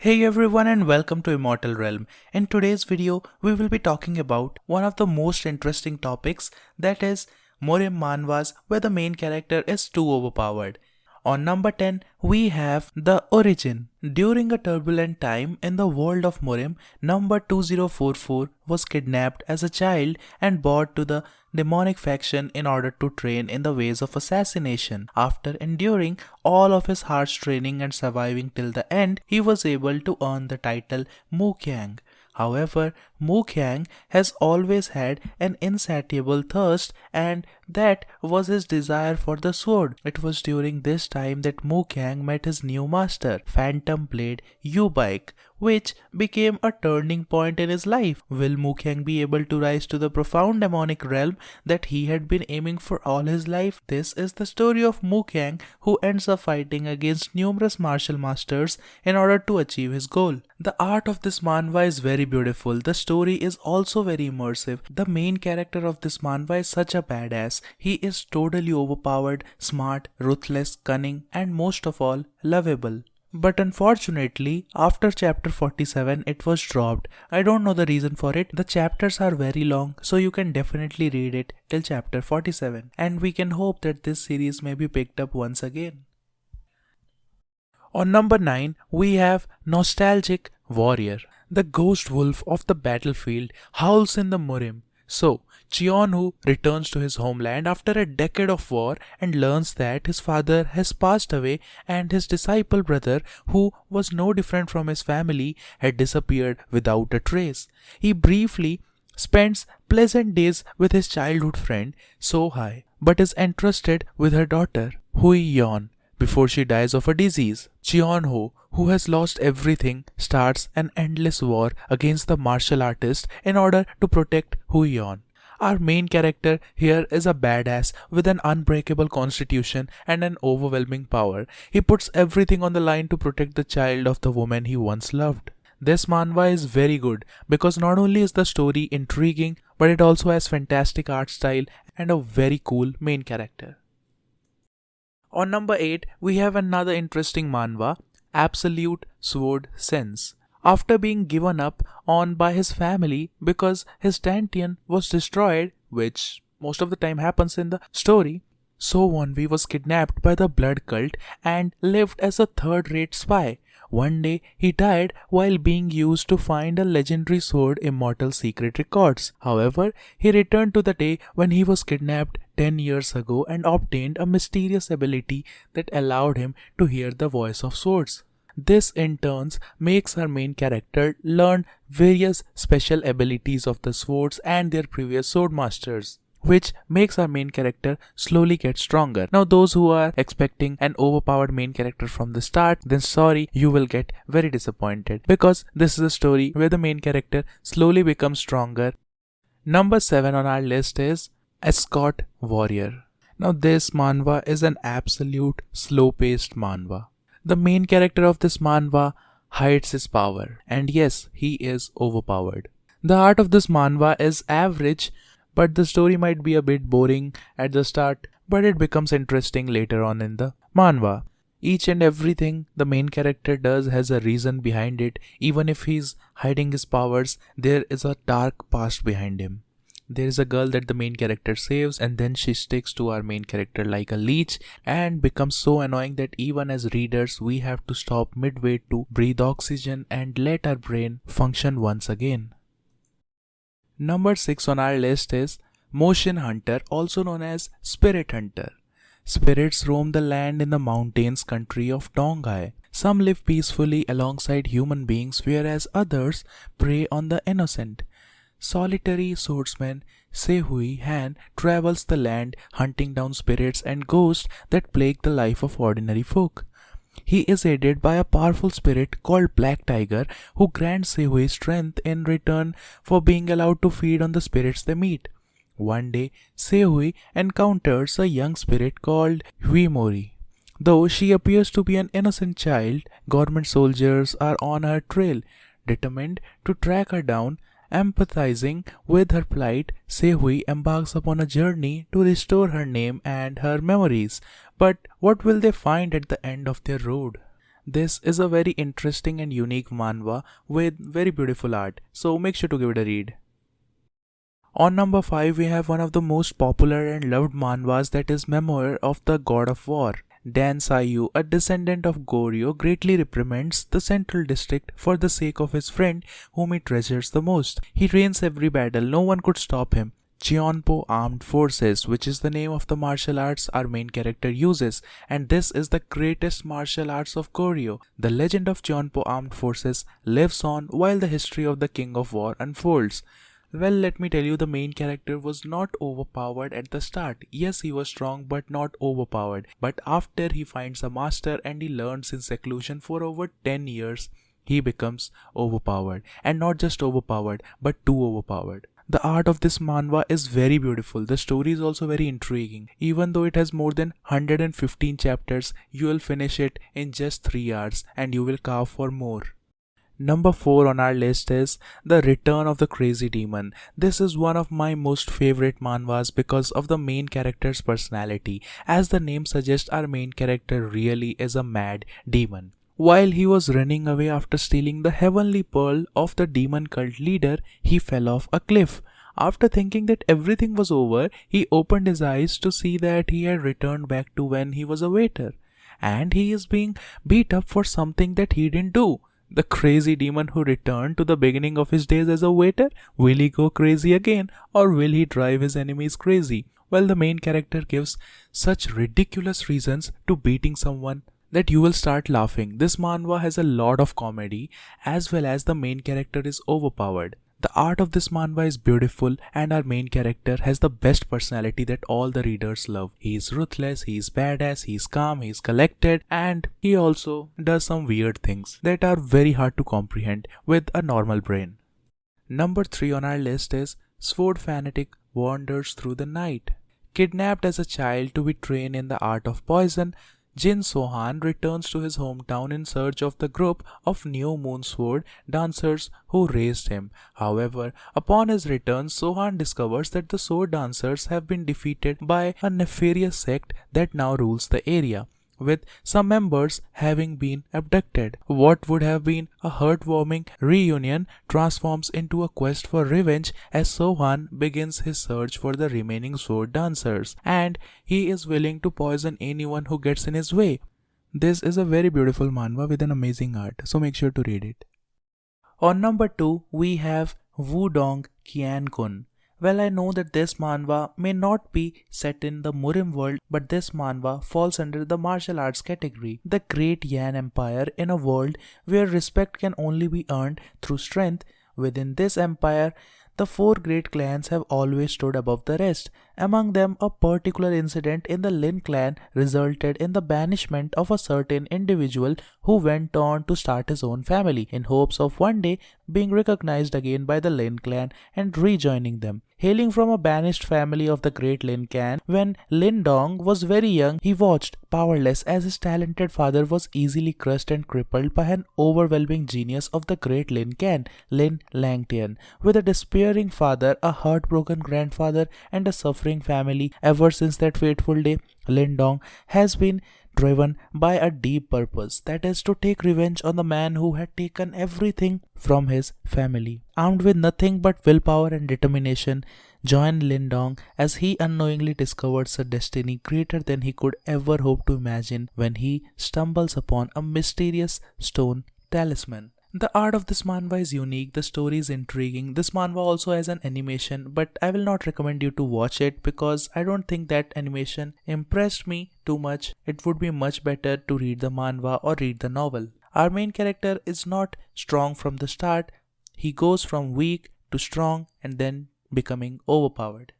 Hey everyone and welcome to Immortal Realm. In today's video, we will be talking about one of the most interesting topics, that is Murim Manhwas, where the main character is too overpowered. On number 10, we have The Origin. During a turbulent time in the world of Murim, number 2044 was kidnapped as a child and brought to the demonic faction in order to train in the ways of assassination. After enduring all of his harsh training and surviving till the end, he was able to earn the title Mukyang. However, Mukyang has always had an insatiable thirst, and that was his desire for the sword. It was during this time that Mukyang met his new master, Phantom Blade Ubike, which became a turning point in his life. Will Mukyang be able to rise to the profound demonic realm that he had been aiming for all his life? This is the story of Mukyang, who ends up fighting against numerous martial masters in order to achieve his goal. The art of this manhwa is very beautiful. The story is also very immersive. The main character of this manhwa is such a badass. He is totally overpowered, smart, ruthless, cunning, and most of all, lovable. But unfortunately, after chapter 47, it was dropped. I don't know the reason for it. The chapters are very long, so you can definitely read it till chapter 47. And we can hope that this series may be picked up once again. On number 9, we have Nostalgic Warrior. The ghost wolf of the battlefield howls in the Murim. So, Cheonhu returns to his homeland after a decade of war and learns that his father has passed away and his disciple brother, who was no different from his family, had disappeared without a trace. He briefly spends pleasant days with his childhood friend Sohai, but is entrusted with her daughter, Huiyeon, before she dies of a disease. Cheonho, who has lost everything, starts an endless war against the martial artist in order to protect Huiyeon. Our main character here is a badass with an unbreakable constitution and an overwhelming power. He puts everything on the line to protect the child of the woman he once loved. This manhwa is very good because not only is the story intriguing, but it also has fantastic art style and a very cool main character. On number 8, we have another interesting manhwa, Absolute Sword Sense. After being given up on by his family because his Dantian was destroyed, which most of the time happens in the story, So Wonvi was kidnapped by the blood cult and lived as a third-rate spy. One day, he died while being used to find a legendary sword Immortal secret records. However, he returned to the day when he was kidnapped 10 years ago and obtained a mysterious ability that allowed him to hear the voice of swords. This in turn makes our main character learn various special abilities of the swords and their previous sword masters, which makes our main character slowly get stronger. Now those who are expecting an overpowered main character from the start, then sorry, you will get very disappointed, because this is a story where the main character slowly becomes stronger. Number 7 on our list is Escort Warrior. Now this manhwa is an absolute slow-paced manhwa. The main character of this manhwa hides his power, and yes, he is overpowered. The art of this manhwa is average, but the story might be a bit boring at the start, but it becomes interesting later on in the manhwa. Each and everything the main character does has a reason behind it. Even if he's hiding his powers, there is a dark past behind him. There is a girl that the main character saves, and then she sticks to our main character like a leech and becomes so annoying that even as readers we have to stop midway to breathe oxygen and let our brain function once again. Number 6 on our list is Motion Hunter, also known as Spirit Hunter. Spirits roam the land in the mountains country of Donghai. Some live peacefully alongside human beings, whereas others prey on the innocent. Solitary swordsman Sehui Han travels the land hunting down spirits and ghosts that plague the life of ordinary folk. He is aided by a powerful spirit called Black Tiger, who grants Sehui strength in return for being allowed to feed on the spirits they meet. One day, Sehui encounters a young spirit called Huimori. Though she appears to be an innocent child, government soldiers are on her trail, determined to track her down. Empathizing with her plight, Sehui embarks upon a journey to restore her name and her memories. But what will they find at the end of their road? This is a very interesting and unique manhwa with very beautiful art, so make sure to give it a read. On number 5, we have one of the most popular and loved manhwas, that is Memoir of the God of War. Dan Sayu, a descendant of Goryeo, greatly reprimands the central district for the sake of his friend whom he treasures the most. He reigns every battle, no one could stop him. Cheonpo Armed Forces, which is the name of the martial arts our main character uses, and this is the greatest martial arts of Goryeo. The legend of Cheonpo Armed Forces lives on while the history of the King of War unfolds. Well, let me tell you, the main character was not overpowered at the start. Yes, he was strong but not overpowered. But after he finds a master and he learns in seclusion for over 10 years, he becomes overpowered. And not just overpowered, but too overpowered. The art of this manhwa is very beautiful. The story is also very intriguing. Even though it has more than 115 chapters, you will finish it in just 3 hours and you will carve for more. Number 4 on our list is The Return of the Crazy Demon. This is one of my most favorite manhwas because of the main character's personality. As the name suggests, our main character really is a mad demon. While he was running away after stealing the heavenly pearl of the demon cult leader, he fell off a cliff. After thinking that everything was over, he opened his eyes to see that he had returned back to when he was a waiter. And he is being beat up for something that he didn't do. The crazy demon who returned to the beginning of his days as a waiter, will he go crazy again, or will he drive his enemies crazy? Well, the main character gives such ridiculous reasons to beating someone that you will start laughing. This manhwa has a lot of comedy as well as the main character is overpowered. The art of this manhwa is beautiful and our main character has the best personality that all the readers love. He is ruthless, he is badass, he is calm, he is collected, and he also does some weird things that are very hard to comprehend with a normal brain. Number 3 on our list is Sword Fanatic Wanders Through the Night. Kidnapped as a child to be trained in the art of poison, Jin Sohan returns to his hometown in search of the group of New Moon Sword dancers who raised him. However, upon his return, Sohan discovers that the sword dancers have been defeated by a nefarious sect that now rules the area, with some members having been abducted. What would have been a heartwarming reunion transforms into a quest for revenge as Sohan begins his search for the remaining sword dancers, and he is willing to poison anyone who gets in his way. This is a very beautiful manhwa with an amazing art, so make sure to read it. On number 2, we have Wudong Qian-kun. Well, I know that this manhwa may not be set in the Murim world, but this manhwa falls under the martial arts category. The great Yan Empire in a world where respect can only be earned through strength. Within this empire, the 4 great clans have always stood above the rest. Among them, a particular incident in the Lin clan resulted in the banishment of a certain individual who went on to start his own family in hopes of one day being recognized again by the Lin clan and rejoining them. Hailing from a banished family of the great Lin clan, when Lin Dong was very young, he watched, powerless, as his talented father was easily crushed and crippled by an overwhelming genius of the great Lin clan, Lin Langtian. With a despairing father, a heartbroken grandfather, and a suffering family, ever since that fateful day, Lin Dong has been driven by a deep purpose, that is to take revenge on the man who had taken everything from his family. Armed with nothing but willpower and determination, join Lin Dong as he unknowingly discovers a destiny greater than he could ever hope to imagine when he stumbles upon a mysterious stone talisman. The art of this manhwa is unique, the story is intriguing. This manhwa also has an animation, but I will not recommend you to watch it because I don't think that animation impressed me too much. It would be much better to read the manhwa or read the novel. Our main character is not strong from the start. He goes from weak to strong and then becoming overpowered.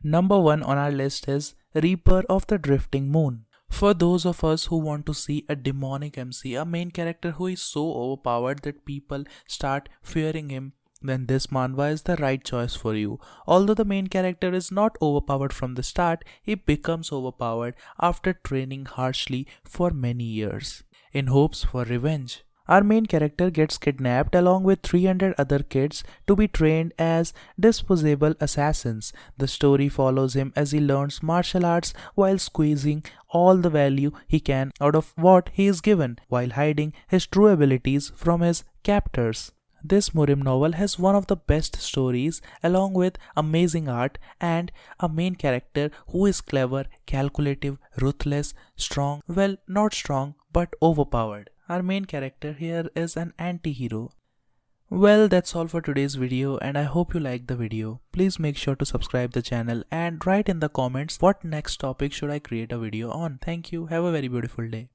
Number 1 on our list is Reaper of the Drifting Moon. For those of us who want to see a demonic MC, a main character who is so overpowered that people start fearing him, then this manhwa is the right choice for you. Although the main character is not overpowered from the start, he becomes overpowered after training harshly for many years in hopes for revenge. Our main character gets kidnapped along with 300 other kids to be trained as disposable assassins. The story follows him as he learns martial arts while squeezing all the value he can out of what he is given, while hiding his true abilities from his captors. This Murim novel has one of the best stories along with amazing art and a main character who is clever, calculative, ruthless, strong, well, not strong, but overpowered. Our main character here is an anti-hero. Well, that's all for today's video and I hope you liked the video. Please make sure to subscribe the channel and write in the comments what next topic should I create a video on. Thank you. Have a very beautiful day.